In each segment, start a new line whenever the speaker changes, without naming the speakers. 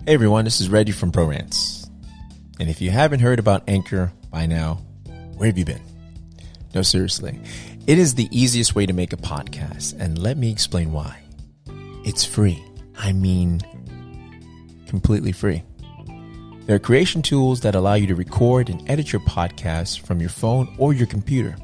Hey everyone, this is Reggie from BroRantz. And if you haven't heard about Anchor by now, where have you been? No, seriously. It is the easiest way to make a podcast, and let me explain why. It's free. I mean, completely free. There are creation tools that allow you to record and edit your podcast from your phone or your computer.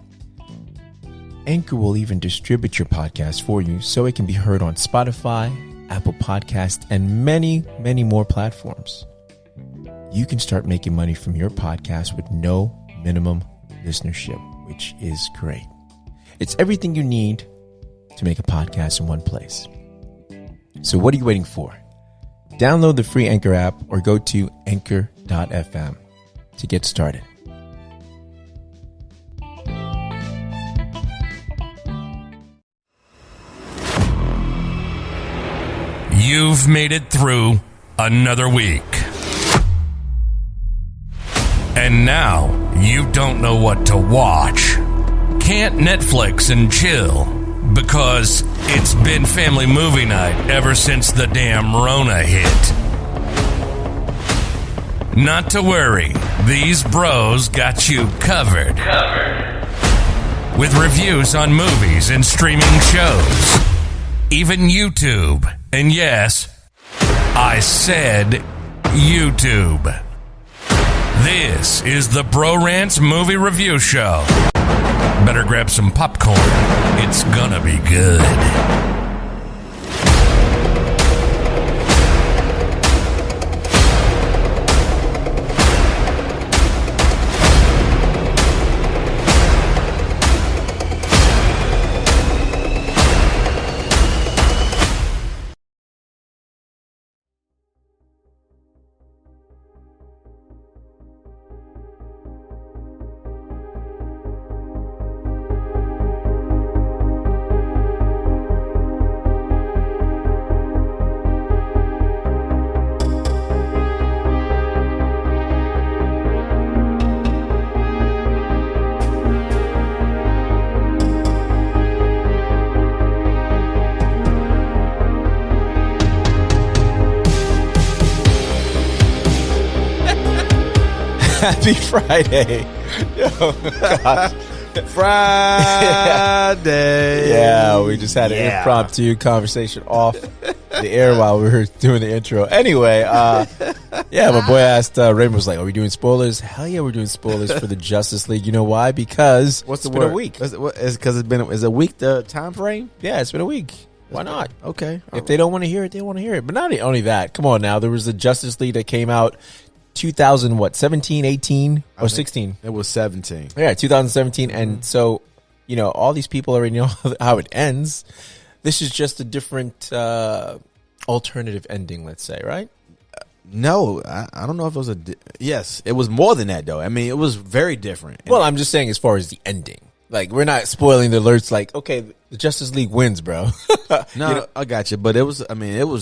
Anchor will even distribute your podcast for you so it can be heard on Spotify, Apple Podcasts, and many, many more platforms. You can start making money from your podcast with no minimum listenership, which is great. It's everything you need to make a podcast in one place. So what are you waiting for? Download the free Anchor app or go to anchor.fm to get started.
You've made it through another week. And now you don't know what to watch. Can't Netflix and chill because it's been family movie night ever since the damn Rona hit. Not to worry, these bros got you covered. With reviews on movies and streaming shows. Even YouTube. And yes, I said YouTube. This is the BroRantz Movie Review Show. Better grab some popcorn. It's gonna be good.
Happy Friday. Yo, gosh.
Friday.
Yeah, we just had an impromptu conversation off the air while we were doing the intro. Anyway, my boy asked, Raymond was like, are we doing spoilers? Hell yeah, we're doing spoilers for the Justice League. You know why? Because
What's the
it's
word?
been a week.
Is because is a week the time frame?
Yeah, it's been a week. Why not?
Okay.
If they don't want to hear it, they want to hear it. But not only that. Come on now. There was the Justice League that came out 17, 18, or 16?
It was 17.
Yeah, 2017. And so, all these people already know how it ends. This is just a different alternative ending, let's say, right?
No, I don't know if it was yes, it was more than that, though. I mean, it was very different.
Well, I'm just saying as far as the ending. Like, we're not spoiling the alerts like, okay, the Justice League wins, bro.
No, I got you. But it was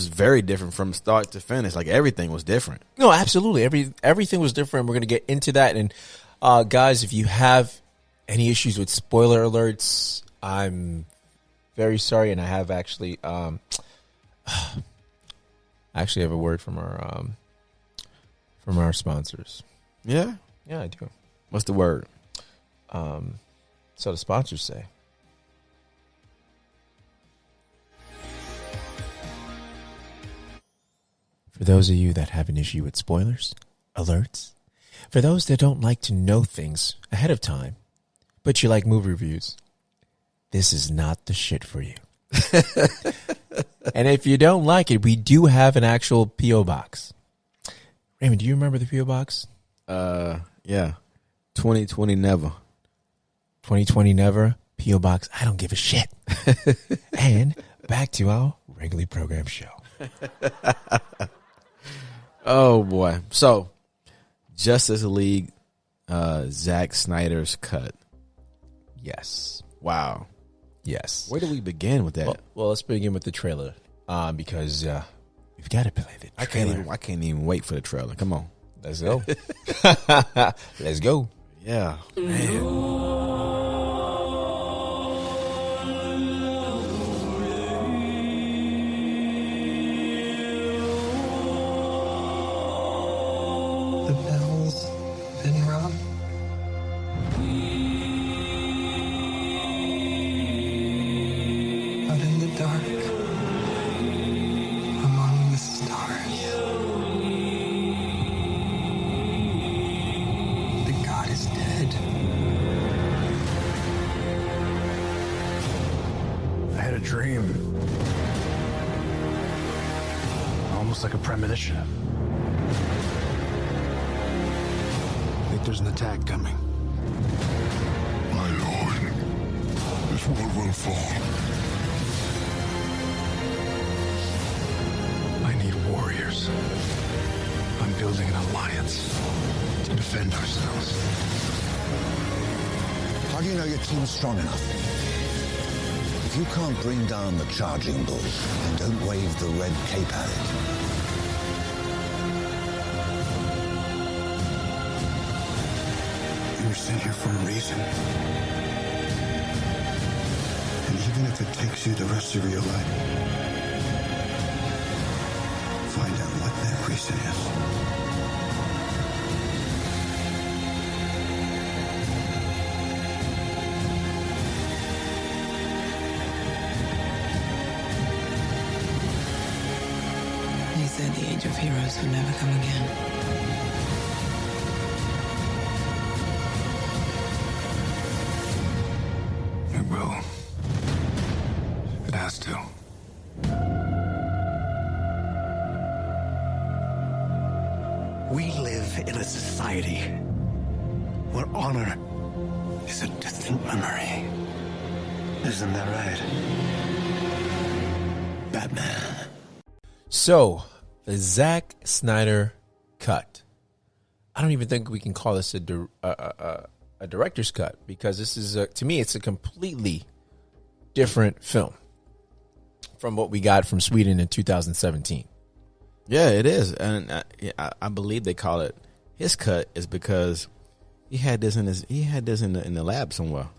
very different from start to finish. Like, everything was different.
No, absolutely. Everything was different. We're going to get into that. And, guys, if you have any issues with spoiler alerts, I'm very sorry. And I have actually, have a word from our sponsors.
Yeah?
Yeah, I do.
What's the word?
So the sponsors say, for those of you that have an issue with spoilers, alerts, for those that don't like to know things ahead of time, but you like movie reviews, this is not the shit for you. And if you don't like it, we do have an actual P.O. box. Raymond, do you remember the P.O. box?
Yeah. 2020 never.
2020 never. P.O. box, I don't give a shit. And back to our regularly programmed show.
Oh, boy. So, Justice League, Zack Snyder's cut.
Yes.
Wow.
Yes.
Where do we begin with that?
Well, let's begin with the trailer because we've got to play the trailer.
I can't even wait for the trailer. Come on.
Let's go. Let's go.
Yeah. Man.
a dream. Almost like a premonition. I think there's an attack coming.
My lord, this world will fall.
I need warriors. I'm building an alliance to defend ourselves.
How do you know your team's strong enough? If you can't bring down the charging bull, then don't wave the red cape at it.
You were sent here for a reason. And even if it takes you the rest of your life, find out what that reason is.
They said the age of heroes would never come again.
It will. It has to. We live in a society where honor is a distant memory. Isn't that right? Batman.
So, the Zack Snyder cut. I don't even think we can call this a director's cut, because this is, to me, it's a completely different film from what we got from Sweden in 2017.
Yeah, it is, and I believe they call it his cut is because he had this in the lab somewhere.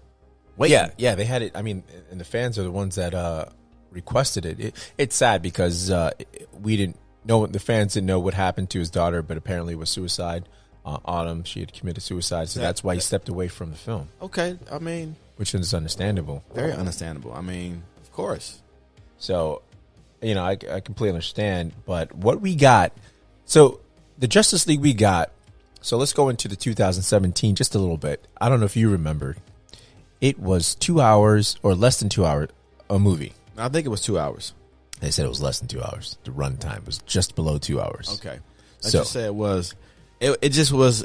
Wait,
Yeah, they had it. I mean, and the fans are the ones that requested it. It's sad because we didn't know, the fans didn't know what happened to his daughter, but apparently it was suicide. Autumn, she had committed suicide, so that's why he stepped away from the film.
Okay, I mean,
which is understandable.
Very understandable. I mean, of course.
So, I completely understand. But what we got, so the Justice League we got, so let's go into the 2017 just a little bit. I don't know if you remembered. It was 2 hours or less than 2 hours, a movie.
I think it was 2 hours.
They said it was less than 2 hours. The run time was just below 2 hours.
Okay. Let's just say it was. It just was,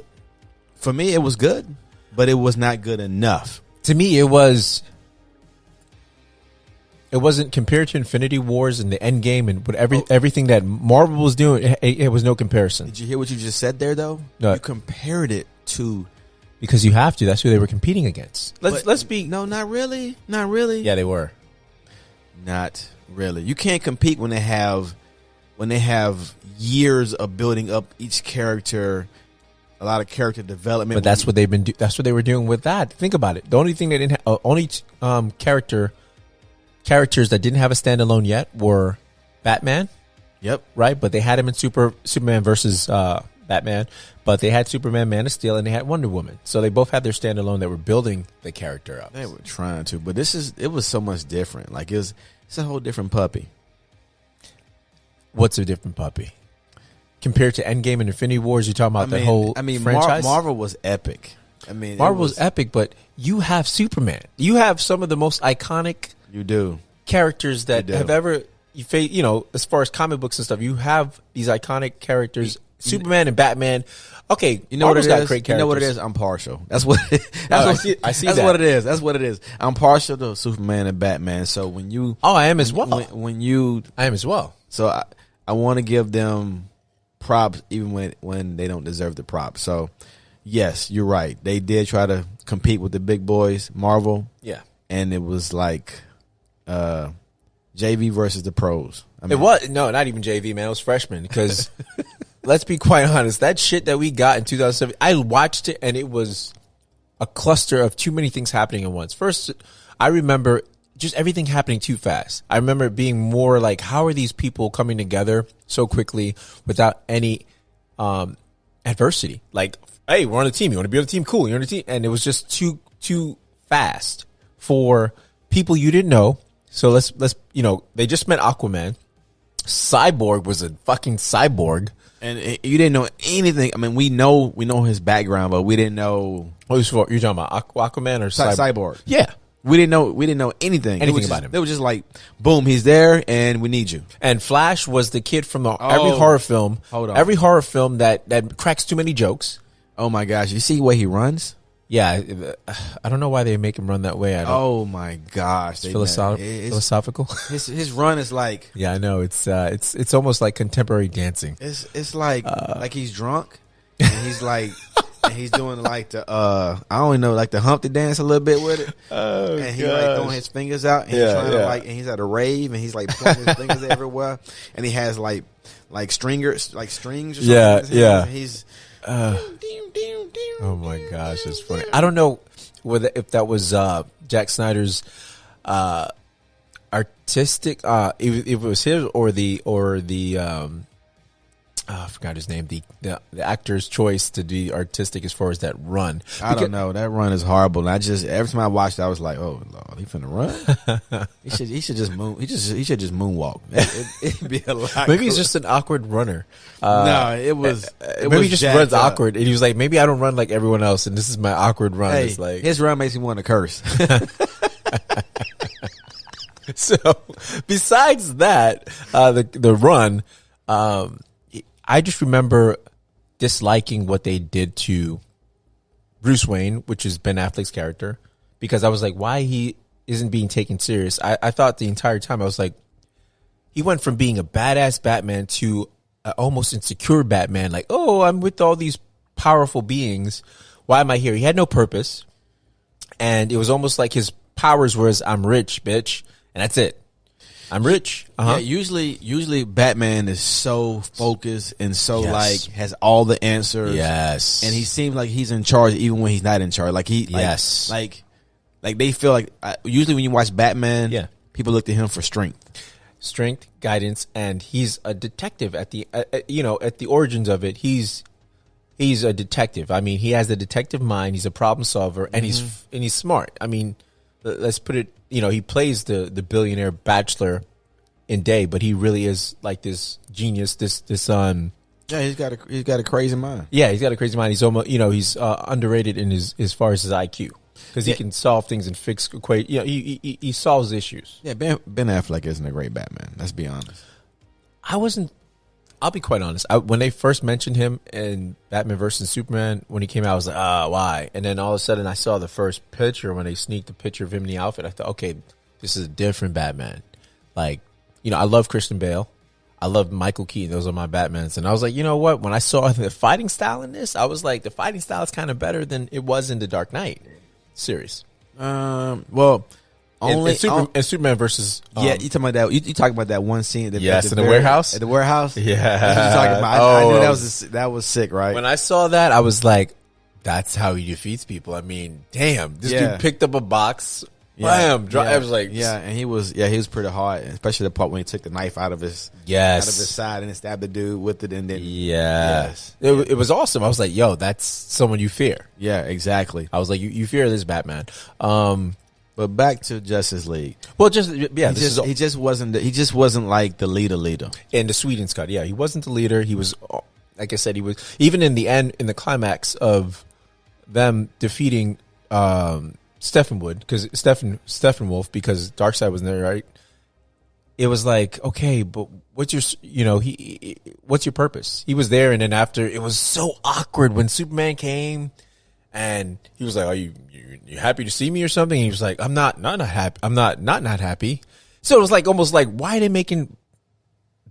for me, it was good, but it was not good enough.
To me, it wasn't compared to Infinity Wars and the Endgame and everything that Marvel was doing. It was no comparison.
Did you hear what you just said there, though?
No.
You compared it to,
because you have to. That's who they were competing against. Let's be.
No, not really. Not really.
Yeah, they were.
Not really. You can't compete when they have years of building up each character, a lot of character development.
But that's what they've been. That's what they were doing with that. Think about it. The only thing they didn't have, characters that didn't have a standalone yet were Batman.
Yep.
Right, but they had him in Superman versus Batman. But they had Superman, Man of Steel, and they had Wonder Woman. So they both had their standalone that were building the character up.
They were trying to, but it was so much different. Like it's a whole different puppy.
What's a different puppy? Compared to Endgame and Infinity Wars, you're talking about that whole franchise?
Marvel was epic. I mean,
Marvel was epic, but you have Superman. You have some of the most iconic characters that have ever, as far as comic books and stuff, you have these iconic characters, Superman and Batman. Okay,
you know what it
got
is?
great characters.
You know what it is? I'm partial. That's what
I see
that's
that.
what it is. That's what it is. I'm partial to Superman and Batman. So when you
I am as well.
I am as well. So I want to give them props even when they don't deserve the props. So yes, you're right. They did try to compete with the big boys, Marvel.
Yeah.
And it was like JV versus the pros. I mean,
it was not even JV, man. It was freshman because let's be quite honest. That shit that we got in 2007, I watched it and it was a cluster of too many things happening at once. First, I remember just everything happening too fast. I remember it being more like, how are these people coming together so quickly without any adversity? Like, hey, we're on a team. You want to be on a team? Cool. You're on a team. And it was just too fast for people you didn't know. So let's they just met Aquaman. Cyborg was a fucking cyborg.
And you didn't know anything. I mean, we know his background, but we didn't know.
You're talking about Aquaman or
Cyborg?
Yeah.
We didn't know anything
About him.
It was just like, boom, he's there, and we need you.
And Flash was the kid from every horror film.
Hold on.
Every horror film that cracks too many jokes.
Oh my gosh, you see the way he runs?
Yeah, I don't know why they make him run that way.
Oh my gosh,
Philosophical.
His run is like,
yeah, I know. It's almost like contemporary dancing.
It's like he's drunk, and he's like. And he's doing like the I don't know, like the Humpty dance a little bit with it.
Oh,
and he's like throwing his fingers out, and he's trying to and he's at a rave, and he's like pointing his fingers everywhere, and he has like strings or something.
Yeah.
And he's
oh my gosh, it's funny. I don't know if that was Zack Snyder's artistic, if it was his or the I forgot his name. The actor's choice to be artistic as far as that run.
I don't know. That run is horrible. And every time I watched it, I was like, "Oh Lord, he finna run." he should just moon. He should just moonwalk. It'd be a lot.
Maybe he's just an awkward runner.
No, it was.
Maybe he just runs awkward, and he was like, "Maybe I don't run like everyone else, and this is my awkward run."
Hey,
it's like
his run makes me want to curse.
So, besides that, the run. I just remember disliking what they did to Bruce Wayne, which is Ben Affleck's character, because I was like, why he isn't being taken serious. I thought the entire time, I was like, he went from being a badass Batman to an almost insecure Batman. Like, oh, I'm with all these powerful beings. Why am I here? He had no purpose. And it was almost like his powers was, I'm rich, bitch. And that's it. I'm rich.
Yeah, usually Batman is so focused and so like has all the answers.
Yes,
and he seems like he's in charge even when he's not in charge. Like like they feel like usually when you watch Batman, people look to him for strength,
guidance, and he's a detective at the at the origins of it. He's a detective. I mean, he has the detective mind. He's a problem solver, and he's smart. I mean, let's put it. He plays the billionaire bachelor in Day, but he really is like this genius. This
yeah, he's got a crazy mind.
Yeah, he's got a crazy mind. He's almost he's underrated in as far as his IQ, because he can solve things and fix he solves issues.
Yeah, Ben Affleck isn't a great Batman. Let's be honest.
I'll be quite honest. When they first mentioned him in Batman vs. Superman, when he came out, I was like, why? And then all of a sudden, I saw the first picture when they sneaked the picture of him in the outfit. I thought, okay, this is a different Batman. Like, I love Christian Bale. I love Michael Keaton. Those are my Batmans. And I was like, you know what? When I saw the fighting style in this, I was like, the fighting style is kind of better than it was in The Dark Knight series.
Well...
And Superman versus
you talking about that? You talking about that one scene? In
the warehouse.
At the warehouse.
Yeah,
that's what you're talking about. I knew that was sick, right?
When I saw that, I was like, "That's how he defeats people." I mean, damn, this dude picked up a box, bam, I was like,
and he was pretty hard, especially the part when he took the knife out of his side and stabbed the dude with it, and then
it was awesome. I was like, "Yo, that's someone you fear."
Yeah, exactly.
I was like, "You fear this Batman."
But back to Justice League.
Well,
he just wasn't like the leader.
In the Sweden's cut, he wasn't the leader. He was, like I said, he was even in the end, in the climax of them defeating Steppenwolf, because Steppenwolf, because Darkseid wasn't there, right? It was like, okay, but what's your what's your purpose? He was there, and then after, it was so awkward when Superman came. And he was like, "Are you happy to see me or something?" And he was like, "I'm not happy. I'm not happy." So it was like almost like, why are they making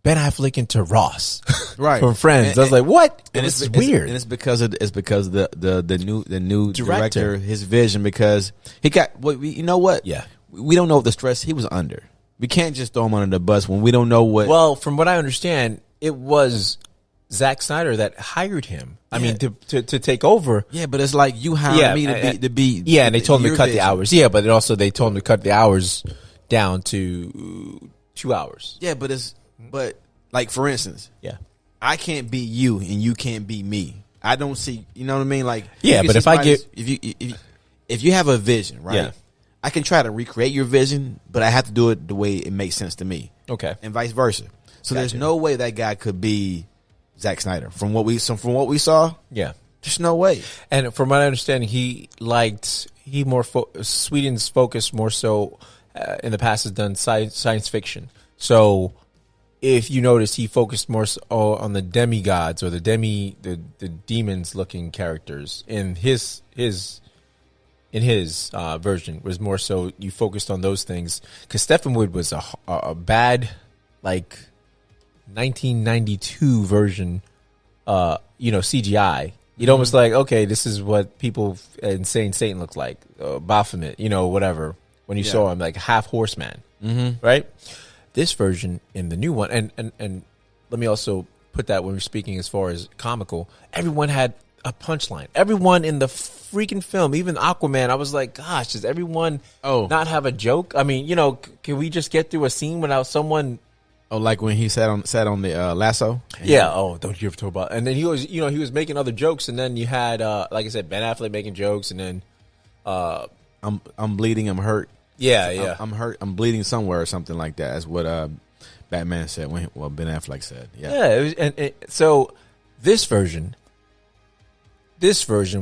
Ben Affleck into Ross,
right,
from Friends? I was like, what?
And
it's weird.
And it's because the new director, his vision, because he got you know what?
Yeah,
we don't know the stress he was under. We can't just throw him under the bus when we don't know what.
Well, from what I understand, it was Zack Snyder that hired him. I mean, to take over.
Yeah, but it's like you hired me to be.
Yeah, and they told him to cut the hours. Yeah, but also they told him to cut the hours down to 2 hours.
Yeah, but like for instance, I can't be you and you can't be me. I don't see. You know what I mean? Like
but
if you have a vision, right?
Yeah.
I can try to recreate your vision, but I have to do it the way it makes sense to me.
Okay,
and vice versa. So there's no way that guy could be Zack Snyder. From what we saw,
yeah,
there's no way.
And from what I understand, he Sweden's focused more so in the past has done science fiction. So if you notice, he focused more so on the demigods or the demons looking characters in his version was more so you focused on those things because Steppenwood was a bad like 1992 version CGI. You'd almost like, okay, this is what people Insane Satan looked like, Baphomet, whatever, when you saw him like half horseman, right? This version in the new one, and let me also put that when we're speaking as far as comical, everyone had a punchline. Everyone in the freaking film, even Aquaman, I was like, gosh, does everyone not have a joke? I mean, can we just get through a scene without someone?
Oh, like when he sat on the lasso?
Yeah. Oh, don't you ever talk about? And then he was, he was making other jokes, and then you had, like I said, Ben Affleck making jokes, and then,
I'm bleeding, I'm hurt.
Yeah.
I'm hurt, I'm bleeding somewhere or something like that. That's what Batman said. Ben Affleck said. Yeah.
It was, so this version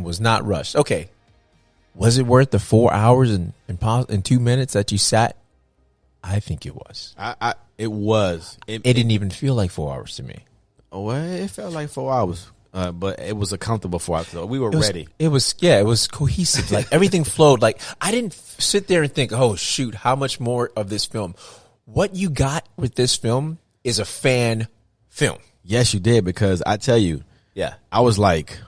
was not rushed. Okay, was it worth the 4 hours and 2 minutes that you sat? I think it was.
It was.
It didn't even feel like 4 hours to me.
Oh, well, it felt like 4 hours, but it was a comfortable 4 hours. So we were ready.
It was cohesive. Like everything flowed. Like I didn't sit there and think, oh shoot, how much more of this film? What you got with this film is a fan film.
Yes, you did, because I tell you,
yeah,
I was like,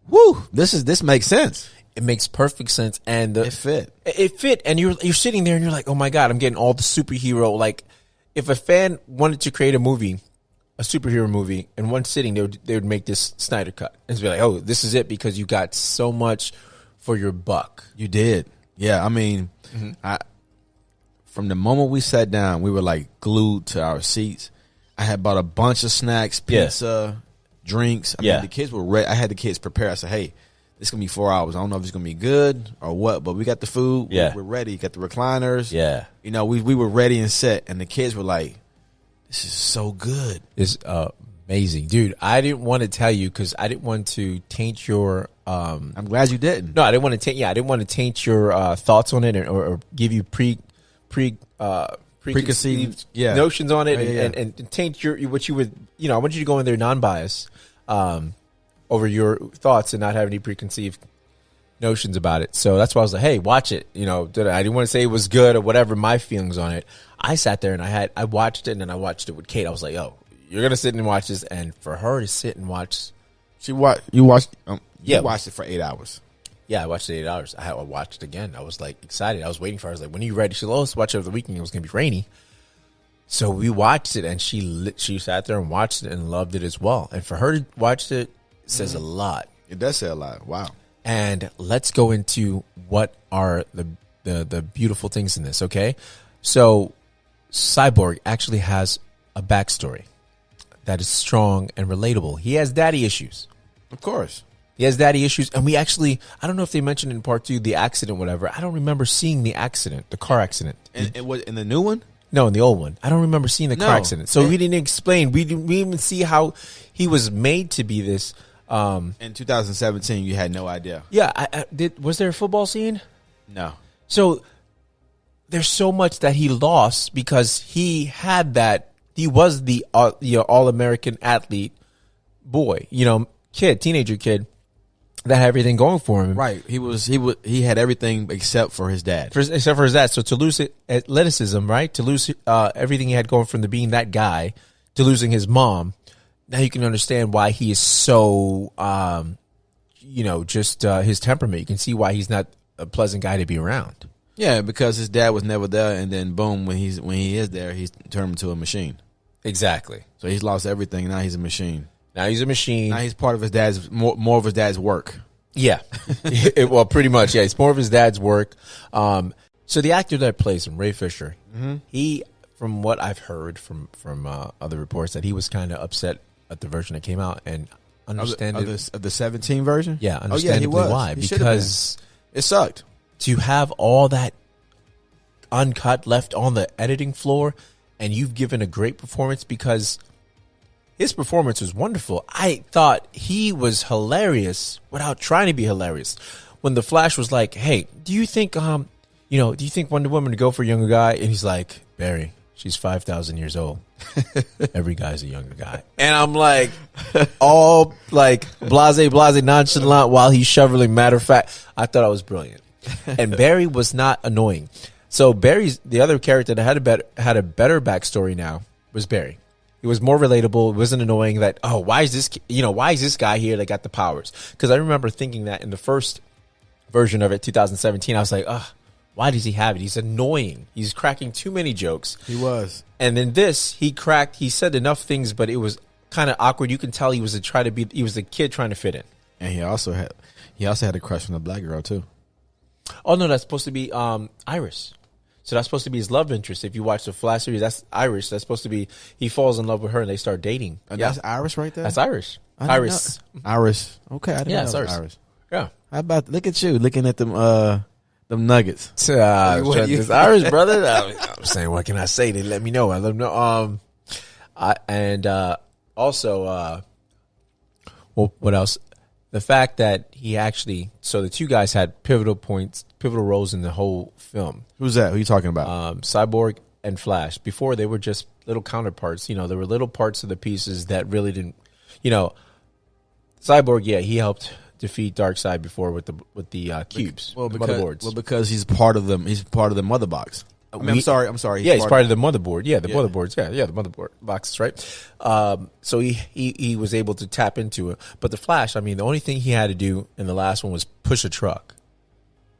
woo, this makes sense.
It makes perfect sense, and
it fit.
It fit, and you're sitting there and you're like, oh my god, I'm getting all the superhero. Like, if a fan wanted to create a superhero movie, in one sitting, they would make this Snyder cut and be like, oh, this is it, because you got so much for your buck.
You did, yeah. I mean, from the moment we sat down, we were like glued to our seats. I had bought a bunch of snacks, pizza, drinks. I mean, the kids were ready. I had the kids prepared. I said, hey, it's going to be 4 hours. I don't know if it's going to be good or what, but we got the food.
Yeah.
We're ready. Got the recliners.
Yeah.
We were ready and set, and the kids were like, this is so good.
It's amazing. Dude, I didn't want to tell you because I didn't want to taint your...
I'm glad you didn't.
No, I didn't want to taint... Yeah, I didn't want to taint your thoughts on it or give you preconceived notions on it and taint what you would... I want you to go in there non-biased. Over your thoughts and not have any preconceived notions about it. So that's why I was like, hey, watch it. I didn't want to say it was good or whatever my feelings on it. I sat there and I watched it, and then I watched it with Kate. I was like, yo, you're going to sit and watch this. And for her to sit and watch.
You watched it for 8 hours.
Yeah, I watched it 8 hours. I watched it again. I was like excited. I was waiting for her. I was like, when are you ready? She said, let's watch it over the weekend. It was going to be rainy. So we watched it, and she sat there and watched it and loved it as well. And for her to watch it, says a lot.
It does say a lot. Wow.
And let's go into what are the beautiful things in this, okay? So Cyborg actually has a backstory that is strong and relatable. He has daddy issues.
Of course.
He has daddy issues. And we actually, I don't know if they mentioned in part 2 the accident, whatever. I don't remember seeing the accident, the car accident.
And in the new one?
No, in the old one. I don't remember seeing the car accident. So we didn't explain. We didn't even see how he was made to be this.
In 2017, you had no idea.
Yeah, was there a football scene?
No.
So there's so much that he lost because he had that. He was the all-American athlete boy, teenager kid that had everything going for him.
Right. He had everything except for his dad.
Except for his dad. So to lose athleticism, right? To lose everything he had going from being that guy to losing his mom. Now you can understand why he is so, his temperament. You can see why he's not a pleasant guy to be around.
Yeah, because his dad was never there, and then boom, when he is there, he's turned into a machine.
Exactly.
So he's lost everything. Now he's a machine.
Now he's part of his dad's more of his dad's work. Yeah, well, pretty much. Yeah, it's more of his dad's work. So the actor that plays him, Ray Fisher, he, from what I've heard from other reports, that he was kind of upset at the version that came out, and
of the 17 version.
Yeah, understandably why, because
it sucked
to have all that uncut left on the editing floor, and you've given a great performance because his performance was wonderful. I thought he was hilarious without trying to be hilarious. when the Flash was like, "Hey, do you think do you think Wonder Woman would go for a younger guy?" And he's like, "Barry, she's 5,000 years old. Every guy's a younger guy." And I'm like, all like blase, nonchalant while he's shoveling. Matter of fact, I thought I was brilliant. And Barry was not annoying. So Barry's the other character that had a better backstory now was Barry. It was more relatable. It wasn't annoying that, oh, why is this guy here that got the powers? Because I remember thinking that in the first version of it, 2017, I was like, oh, why does he have it? He's annoying. He's cracking too many jokes.
He was.
And in this, he said enough things, but it was kind of awkward. You can tell he was a kid trying to fit in.
And he also had a crush on the black girl too.
Oh no, that's supposed to be Iris. So that's supposed to be his love interest. If you watch the Flash series, that's Iris. That's supposed to be he falls in love with her and they start dating.
That's Iris right there.
That's Iris.
Iris. Okay, I didn't know that was Iris.
Yeah.
How about look at you looking at them nuggets.
This Irish brother. I'm saying, what can I say? They let me know. I let them know. Also, well, what else? The fact that so the two guys had pivotal roles in the whole film.
Who's that? Who are you talking about?
Cyborg and Flash. Before they were just little counterparts. There were little parts of the pieces that really didn't. Cyborg, yeah, he helped defeat Darkseid before with the cubes, motherboards. Well,
because he's part of them. He's part of the mother box. I'm sorry.
He's part of the motherboard. Yeah, the motherboards. Yeah, the motherboard boxes, right? So he was able to tap into it. But the Flash, I mean, the only thing he had to do in the last one was push a truck.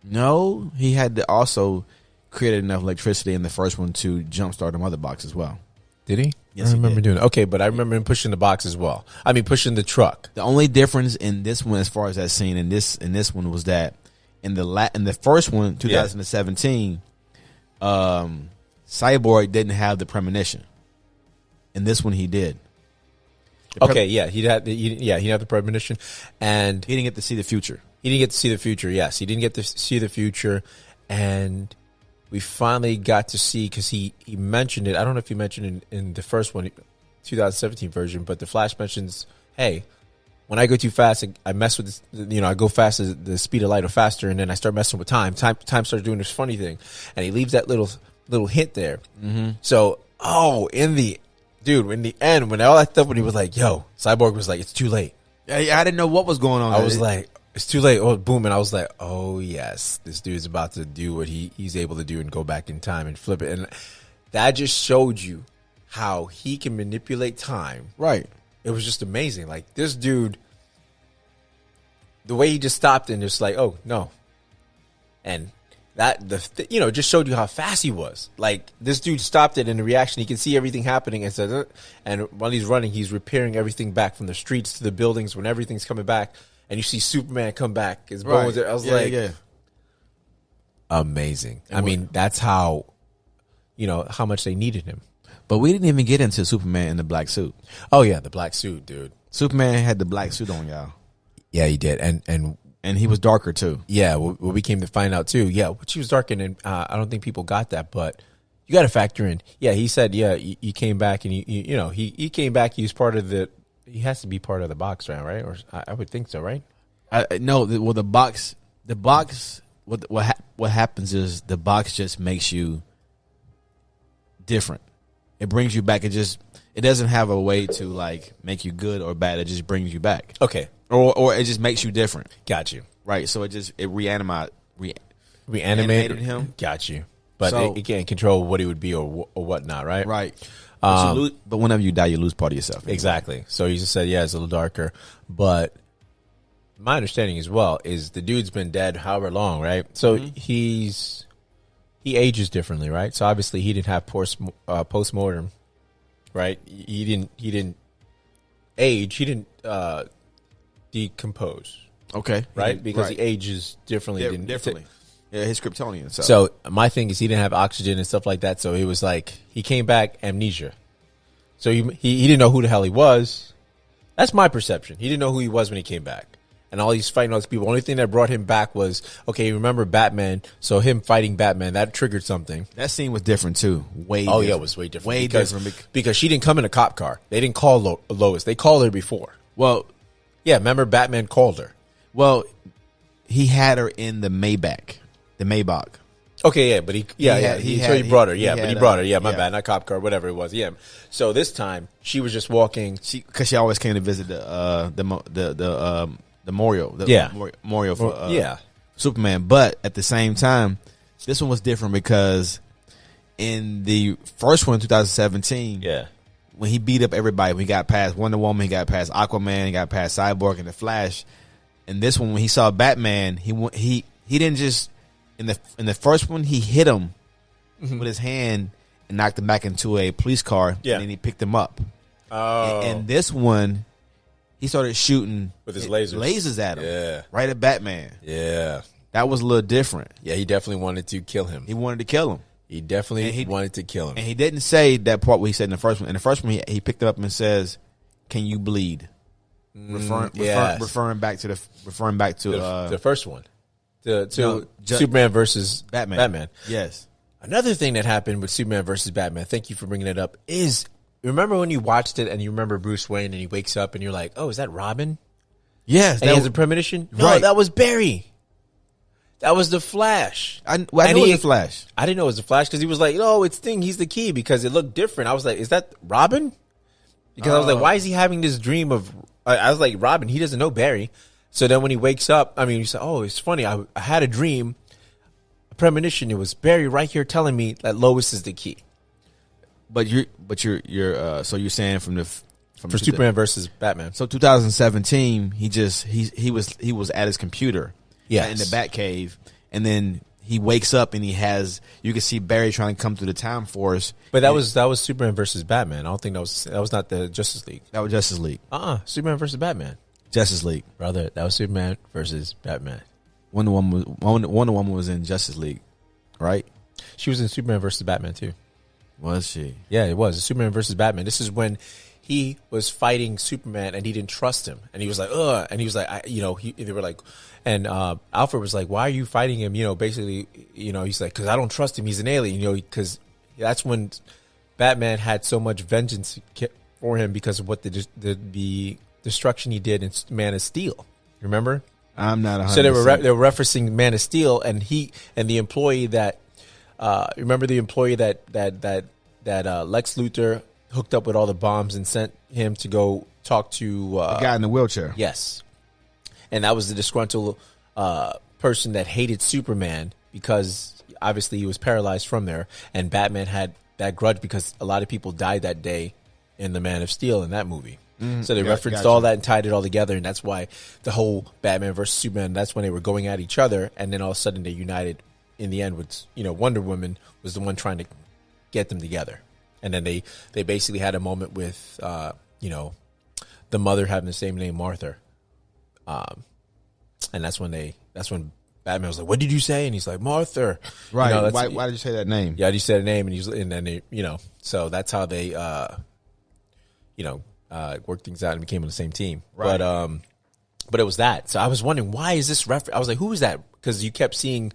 No, he had to also create enough electricity in the first one to jumpstart the mother box as well.
Did he?
Yes,
I remember doing it. Okay, but I remember him pushing the box as well. I mean, pushing the truck.
The only difference in this one, as far as that scene in this one, was that in the first one, 2017, Cyborg didn't have the premonition. In this one, he did.
He had the premonition, and
he didn't get to see the future.
He didn't get to see the future. Yes, he didn't get to see the future, and we finally got to see, because he mentioned it. I don't know if he mentioned it in the first one, 2017 version, but the Flash mentions, hey, when I go too fast, I mess with this, I go fast at the speed of light or faster, and then I start messing with time. Time starts doing this funny thing, and he leaves that little hint there. Mm-hmm. So, in the end, when all that stuff, when he was like, yo, Cyborg was like, it's too late.
I didn't know what was going on.
I was like, it's too late. Oh, boom. And I was like, oh, yes, this dude's about to do what he's able to do and go back in time and flip it. And that just showed you how he can manipulate time.
Right.
It was just amazing. Like, this dude, the way he just stopped and just like, oh, no. And that, just showed you how fast he was. Like, this dude stopped it in the reaction. He can see everything happening and says, and while he's running, he's repairing everything back from the streets to the buildings when everything's coming back. And you see Superman come back. His bones there. I was amazing. I mean, that's how, how much they needed him.
But we didn't even get into Superman in the black suit.
Oh, yeah, the black suit, dude.
Superman had the black suit on, y'all.
Yeah, he did. And
he was darker, too.
Yeah, what we came to find out, too. Yeah, he was darker, and I don't think people got that, but you got to factor in. Yeah, he said, you came back, and he came back. He was part of he has to be part of the box round, right? Or I would think so, right?
No, well, the box. What happens is the box just makes you different. It brings you back. It doesn't have a way to like make you good or bad. It just brings you back.
Okay,
or it just makes you different.
Got you.
Right. So it reanimated him.
Got you. But it can't control what he would be or whatnot, right?
Right. But whenever you die, you lose part of yourself. Anyway.
Exactly. So he just said, it's a little darker. But my understanding as well is the dude's been dead however long, right? So he ages differently, right? So obviously he didn't have post-mortem, right? He didn't age. He didn't decompose.
Okay.
Right? Because he ages differently.
Differently. Yeah, his Kryptonian.
So my thing is he didn't have oxygen and stuff like that. So it was like he came back amnesia. So he didn't know who the hell he was. That's my perception. He didn't know who he was when he came back. And all these fighting all these people. The only thing that brought him back was, okay, remember Batman. So him fighting Batman, that triggered something.
That scene was different too.
Different. Yeah, it was way different. Because she didn't come in a cop car. They didn't call Lois. They called her before.
Well,
yeah, remember Batman called her.
Well, he had her in the Maybach.
Okay, yeah, but he brought her. Yeah, but he brought her. Yeah, my
yeah.
bad, not cop car, whatever it was. Yeah. So this time she was just walking.
Because she always came to visit the memorial. Memorial for Superman. But at the same time, this one was different because in the first one, 2017, when he beat up everybody, when he got past Wonder Woman, he got past Aquaman, he got past Cyborg and the Flash. And this one, when he saw Batman, he didn't just in the first one he hit him with his hand and knocked him back into a police car. And then he picked him up.
Oh,
And this one, he started shooting
with his lasers
at him.
Yeah,
right at Batman.
Yeah,
that was a little different.
Yeah, he definitely wanted to kill him.
He wanted to kill him.
He definitely wanted to kill him.
And he didn't say that part what he said in the first one. In the first one, he picked it up and says, "Can you bleed?" Referring back to the
first one, to Superman versus Batman.
Yes.
Another thing that happened with Superman versus Batman, thank you for bringing it up, is remember when you watched it and you remember Bruce Wayne and he wakes up and you're like, oh, is that Robin?
Yes.
And he has a premonition? No,
right.
that was Barry. That was the Flash.
I knew it was the Flash.
I didn't know it was the Flash because he was like, oh, it's Thing. He's the key because it looked different. I was like, is that Robin? Because I was like, why is he having this dream of, I was like, Robin, he doesn't know Barry. So then when he wakes up, I mean, he said, oh, it's funny. I had a dream, a premonition. It was Barry right here telling me that Lois is the key.
But you're so you're saying from
Superman versus Batman.
So 2017, he was at his computer, in the Batcave, and then he wakes up and you can see Barry trying to come through the Time Force.
But that was Superman versus Batman. I don't think that was not the Justice League.
That was Justice League.
Superman versus Batman.
Justice League,
brother. That was Superman versus Batman.
Wonder Woman was in Justice League, right?
She was in Superman versus Batman too.
Was she?
Yeah, it was Superman versus Batman. This is when he was fighting Superman and he didn't trust him, and he was like, ugh, and he was like, they were like, and Alfred was like, why are you fighting him? Basically, he's like, because I don't trust him. He's an alien, because that's when Batman had so much vengeance for him because of what the destruction he did in Man of Steel. Remember?
I'm not 100%.
So they were referencing Man of Steel, and the employee that remember the employee that Lex Luthor hooked up with all the bombs and sent him to go talk to
the guy in the wheelchair.
Yes, and that was the disgruntled person that hated Superman because obviously he was paralyzed from there, and Batman had that grudge because a lot of people died that day in the Man of Steel in that movie. So they referenced all that and tied it all together, and that's why the whole Batman versus Superman, that's when they were going at each other, and then all of a sudden they united in the end with, Wonder Woman was the one trying to get them together. And then they basically had a moment with, the mother having the same name, Martha. And that's when Batman was like, what did you say? And he's like, Martha.
Right. Why did you say that name?
Yeah, you said a name, and then so that's how they, worked things out and became on the same team. Right. But it was that. So I was wondering, why is this reference? I was like, who is that? Because you kept seeing,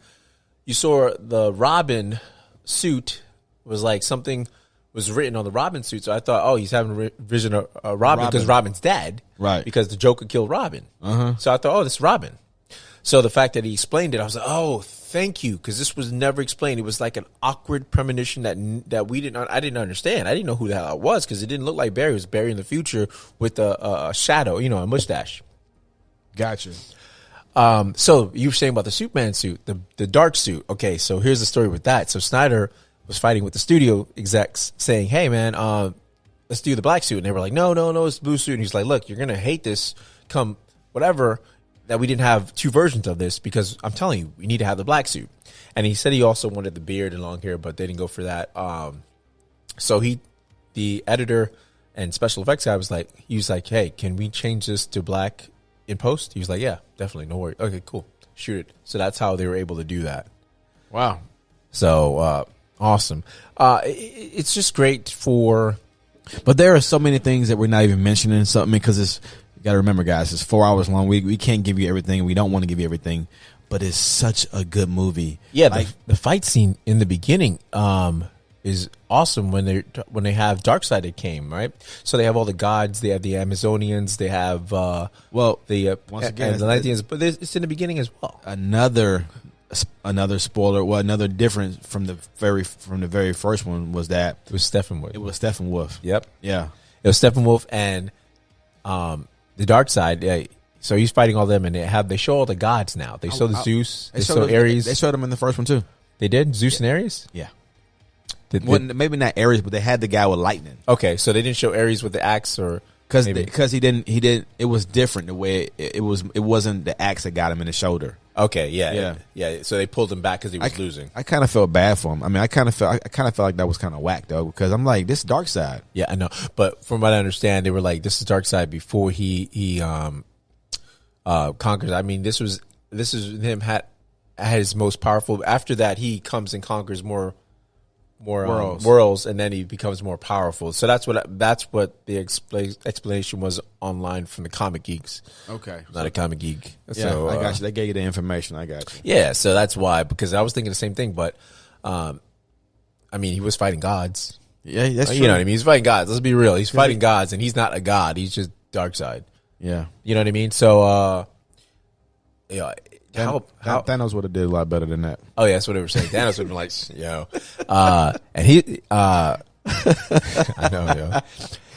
you saw the Robin suit was like something was written on the Robin suit. So I thought, oh, he's having a vision of Robin because Robin's dead.
Right.
Because the Joker killed Robin. So I thought, oh, this is Robin. So the fact that he explained it, I was like, oh, thank you, because this was never explained. It was like an awkward premonition that I didn't understand. I didn't know who the hell it was because it didn't look like Barry. It was Barry in the future with a shadow, a mustache.
Gotcha.
So you were saying about the Superman suit, the dark suit. Okay, so here's the story with that. So Snyder was fighting with the studio execs saying, hey, man, let's do the black suit. And they were like, no, it's the blue suit. And he's like, look, you're going to hate this come whatever, that we didn't have two versions of this because I'm telling you, we need to have the black suit. And he said he also wanted the beard and long hair, but they didn't go for that. So the editor and special effects guy was like, hey, can we change this to black in post? He was like, yeah, definitely. No worry. Okay, cool. Shoot it. So that's how they were able to do that.
Wow.
So, awesome. It's just great
but there are so many things that we're not even mentioning something because you got to remember, guys, it's 4 hours long. We can't give you everything. We don't want to give you everything, but it's such a good movie.
Yeah, like the fight scene in the beginning, is awesome when they have Darkseid that came, right? So they have all the gods, they have the Amazonians, they have the
once again,
Atlanteans, but it's in the beginning as well.
Another spoiler. Well, another difference from the very first one was that
It was Steppenwolf.
it was Steppenwolf.
Yep.
Yeah.
It was Steppenwolf and the Darkseid. Yeah, so he's fighting all them, and they show all the gods now. They show the Zeus, they show Ares.
They showed him in the first one too.
They did Zeus and Ares.
Yeah. Maybe not Ares, but they had the guy with lightning.
Okay, so they didn't show Ares with the axe, or
because he didn't. It was different the way it wasn't the axe that got him in the shoulder.
Okay, yeah. So they pulled him back because he was losing.
I kind of felt bad for him. I mean, I kind of felt like that was kind of whack though, because I'm like, this is Darkseid.
Yeah, I know. But from what I understand, they were like, this is Darkseid before he conquers. I mean, this is him at his most powerful. After that, he comes and conquers more worlds, and then he becomes more powerful. So that's what the explanation was online from the comic geeks.
Okay,
not a comic geek.
Yeah,
so,
I got you. They gave you the information. I got you.
Yeah, so that's why, because I was thinking the same thing. But I mean, he was fighting gods.
Yeah, that's true.
You know what I mean? He's fighting gods. Let's be real. He's fighting gods, and he's not a god. He's just Darkseid.
Yeah,
you know what I mean. So, yeah.
Thanos would have did a lot better than that.
Oh yeah, that's what they were saying. Thanos would have been like, yo, and he, I know, yo.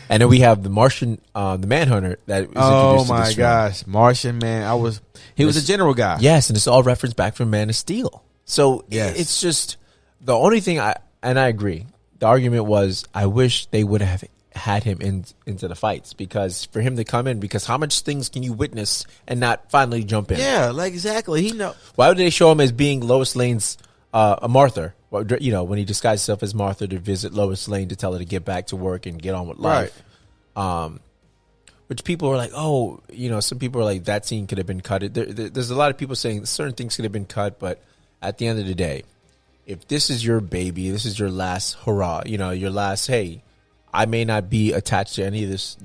And then we have the Martian, the Manhunter that is introduced.
Oh my gosh, Martian man! He was a general guy.
Yes, and it's all referenced back from Man of Steel. So
yes.
It's just the only thing I agree. The argument was, I wish they would have had him into the fights, because for him to come in, because how much things can you witness and not finally jump in?
Yeah, like exactly. He know.
Why would they show him as being Lois Lane's a Martha? You know, when he disguised himself as Martha to visit Lois Lane to tell her to get back to work and get on with life. Right. Which people are like, oh, you know, some people are like, that scene could have been cut. There's a lot of people saying certain things could have been cut, but at the end of the day, if this is your baby, this is your last hurrah, you know, your last, hey, I may not be attached to any of this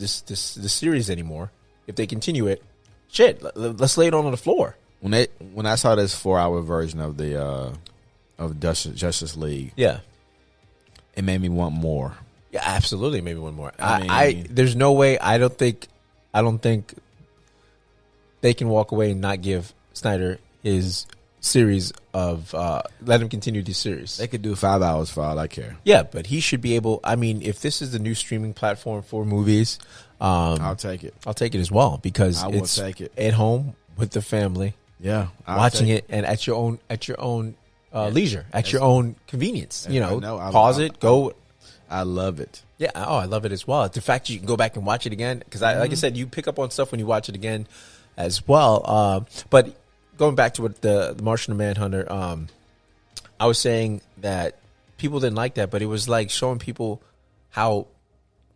series anymore. If they continue it, shit, let's lay it on the floor.
When I saw this 4-hour version of the of Justice League,
yeah,
it made me want more.
Yeah, absolutely, maybe one more.
I mean,
there's no way. I don't think they can walk away and not give Snyder his series of let him continue this series.
They could do 5 hours for all I care.
Yeah, but he should be able. I mean, if this is the new streaming platform for movies,
I'll take it.
I'll take it as well, because it's
take it
at home with the family.
Yeah,
watching it and at your own leisure, at your own convenience. You know, pause it, go.
I love it.
Yeah, I love it as well. The fact you can go back and watch it again, because like I said, you pick up on stuff when you watch it again as well. But going back to what the Martian Manhunter, I was saying that people didn't like that, but it was like showing people how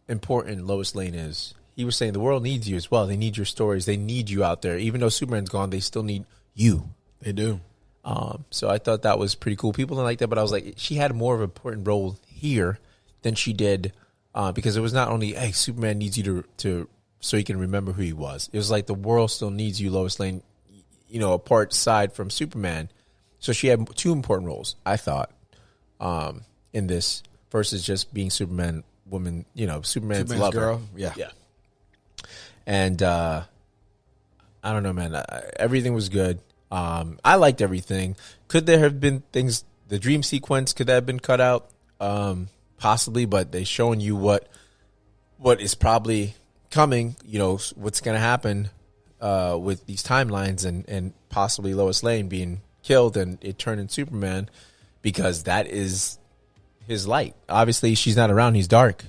important Lois Lane is. He was saying the world needs you as well. They need your stories. They need you out there. Even though Superman's gone, they still need you.
They do.
So I thought that was pretty cool. People didn't like that, but I was like, she had more of an important role here than she did, because it was not only, hey, Superman needs you to so he can remember who he was. It was like the world still needs you, Lois Lane, you know, apart side from Superman. So she had two important roles, I thought, in this, versus just being Superman woman, you know, Superman's lover.
Girl. Yeah.
And I don't know, man. Everything was good. I liked everything. Could there have been things? The dream sequence, could that have been cut out? Possibly, but they showing you what is probably coming. You know, what's going to happen with these timelines, and possibly Lois Lane being killed and it turning Superman, because that is his light. Obviously, she's not around. He's dark.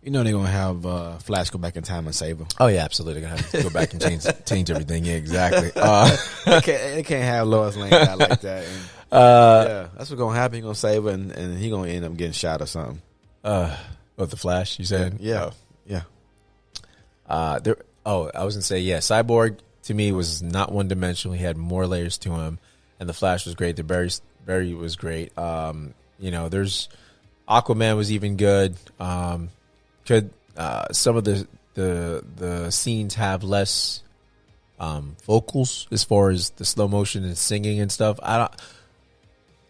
You know they're gonna have Flash go back in time and save him.
Oh yeah, absolutely. They're gonna have to go back and change everything. Yeah, exactly.
They can't have Lois Lane die like that. And, yeah, that's what's gonna happen. He's gonna save her, and he's gonna end up getting shot or something.
What, the Flash? You said?
Yeah, yeah.
I was gonna say, yeah. Cyborg to me was not one dimensional. He had more layers to him, and the Flash was great. The Barry was great. You know, there's Aquaman was even good. Could some of the scenes have less vocals as far as the slow motion and singing and stuff?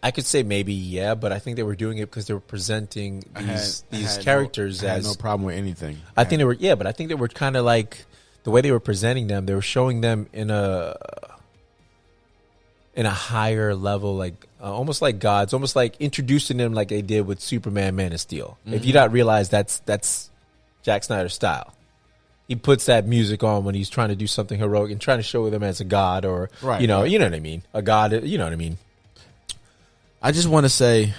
I could say maybe, yeah, but I think they were doing it because they were presenting these characters
I had
as
no problem with anything.
I think they were, yeah, but I think they were kind of like the way they were presenting them. They were showing them in a higher level, like almost like gods, almost like introducing them like they did with Superman, Man of Steel. If you not realize that's Zack Snyder's style. He puts that music on when he's trying to do something heroic and trying to show them as a god or you know what I mean, a god. You know what I mean.
I just want to say,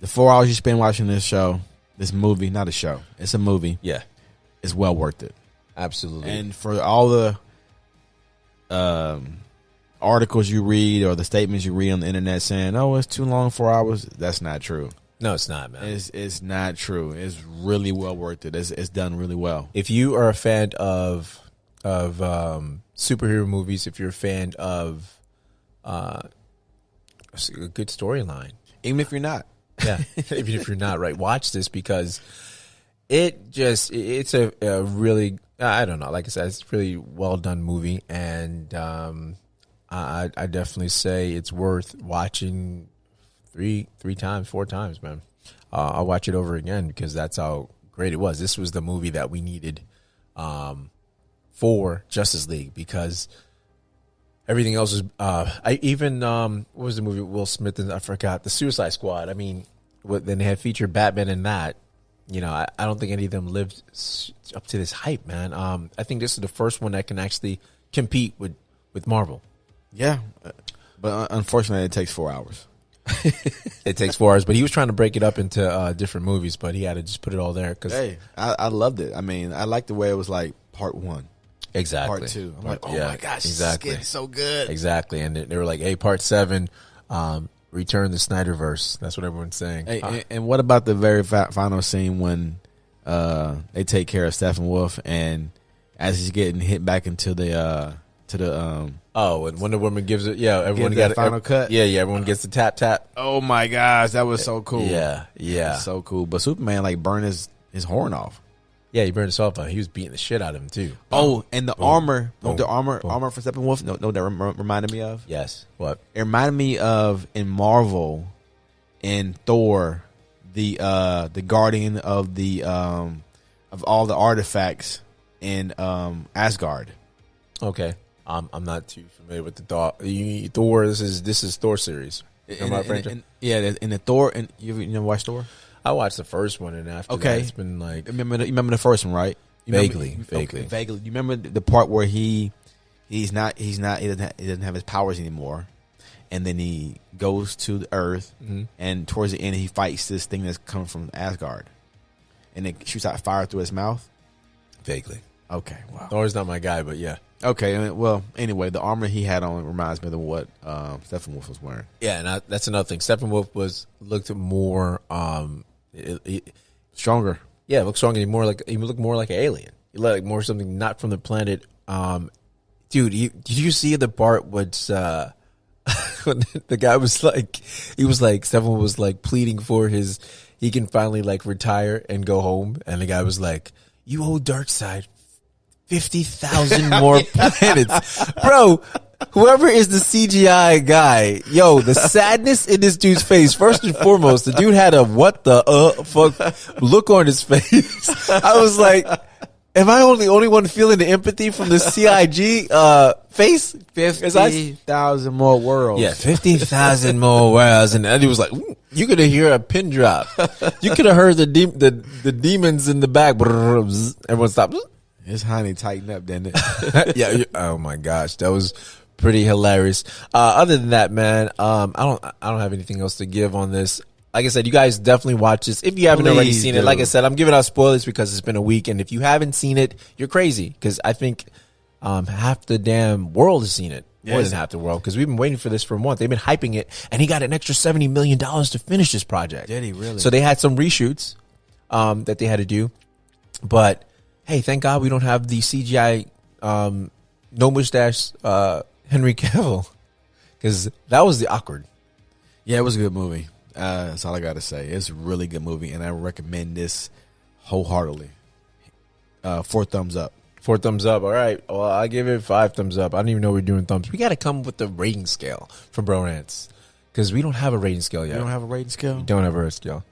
the 4 hours you spend watching this movie, not a show, it's a movie.
Yeah,
it's well worth it.
Absolutely.
And for all the articles you read or the statements you read on the internet saying, "Oh, it's too long, 4 hours," that's not true.
No, it's not, man.
It's not true. It's really well worth it. It's done really well.
If you are a fan of superhero movies, if you're a fan of a good storyline,
even if you're not,
yeah, even if you're not, right, watch this because it's a really, I don't know, like I said, it's a really well done movie, and I definitely say it's worth watching. 3 times, 4 times, man. I'll watch it over again because that's how great it was. This was the movie that we needed for Justice League because everything else was. What was the movie Will Smith and I forgot, the Suicide Squad. I mean, then they had featured Batman in that. You know, I don't think any of them lived up to this hype, man. I think this is the first one that can actually compete with Marvel.
Yeah, but unfortunately, it takes 4 hours.
It takes 4 hours, but he was trying to break it up into different movies, but he had to just put it all there. Cause
hey, I loved it. I mean, I liked the way it was like part 1,
exactly,
part 2. I'm like, oh my gosh,
exactly,
it's so good,
exactly. And they were like, hey, part 7, return the Snyderverse. That's what everyone's saying.
Hey, and what about the very final scene when they take care of Steppenwolf, and as he's getting hit back into the
and Wonder Woman gives it, everyone
got a final cut.
Yeah, everyone gets the tap.
Oh my gosh, that was so cool.
Yeah,
so cool. But Superman like burned his horn off.
Yeah, he burned his off. He was beating the shit out of him too.
Oh, and the armor for Steppenwolf. No, that reminded me of.
Yes, what?
It reminded me of in Marvel, in Thor, the guardian of the of all the artifacts in Asgard.
Okay. I'm not too familiar with the Thor. This is Thor series.
In the Thor, and you never watched Thor?
I watched the first one, and after that, it's been like
you remember the first one, right?
Vaguely.
Okay, vaguely. You remember the part where he doesn't have his powers anymore, and then he goes to the Earth, and towards the end he fights this thing that's coming from Asgard, and it shoots out fire through his mouth.
Vaguely.
Okay, wow.
Thor's not my guy, but yeah.
Okay, well, anyway, the armor he had on reminds me of what Steppenwolf was wearing.
Yeah, and that's another thing. Steppenwolf looked more
stronger.
Yeah, it looked stronger. He looked more like an alien. He looked like more something not from the planet. Dude, did you see the part when the guy was like, Steppenwolf was like pleading for he can finally like retire and go home, and the guy was like, "You owe Darkseid 50,000 more planets." Bro, whoever is the CGI guy, the sadness in this dude's face, first and foremost, the dude had a what the fuck look on his face. I was like, am I the only one feeling the empathy from the CIG face?
50,000 more worlds.
Yeah, 50,000 more worlds. And Eddie was like, ooh, you could have heard a pin drop. You could have heard the demons in the back. Everyone stopped.
His honey tightened up, didn't it?
Yeah. Oh my gosh, that was pretty hilarious. Other than that, man, I don't have anything else to give on this. Like I said, you guys definitely watch this if you haven't already seen it. Like I said, I'm giving out spoilers because it's been a week, and if you haven't seen it, you're crazy because I think half the damn world has seen it. More than half the world, because we've been waiting for this for a month. They've been hyping it, and he got an extra $70 million to finish this project.
Did he really?
So they had some reshoots that they had to do, but hey, thank God we don't have the CGI no mustache Henry Cavill, because that was the awkward.
Yeah, it was a good movie. That's all I got to say. It's a really good movie, and I recommend this wholeheartedly. 4 thumbs up.
4 thumbs up. All right. Well, I give it 5 thumbs up. I don't even know we're doing thumbs. We got to come with the rating scale from BroRantz, because we don't have a rating scale yet.
You don't have a rating scale?
We don't have a rating scale.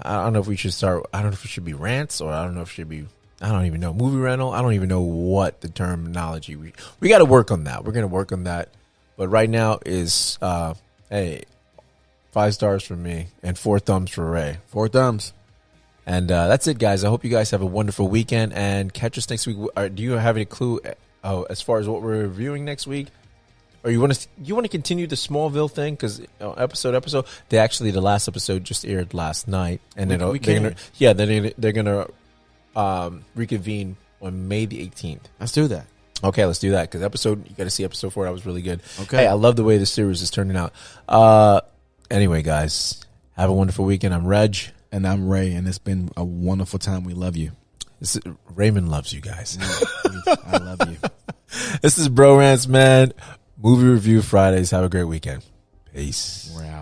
I don't know if we should start. I don't know if it should be rants or I don't know if it should be. I don't even know. Movie rental. I don't even know what the terminology. We got to work on that. We're gonna work on that. But right now is hey, 5 stars from me and 4 thumbs for Ray.
4 thumbs.
And that's it, guys. I hope you guys have a wonderful weekend and catch us next week. Do you have any clue as far as what we're reviewing next week? Or you want to continue the Smallville thing because episode the last episode just aired last night, and then they're gonna reconvene on May the 18th.
Let's do that.
Okay, let's do that because you got to see episode 4. That was really good.
Okay,
hey, I love the way the series is turning out. Anyway, guys, have a wonderful weekend. I'm Reg,
and I'm Ray, and it's been a wonderful time. We love you.
Raymond loves you guys.
I love you.
This is BroRantz, man. Movie Review Fridays. Have a great weekend. Peace.
We're out.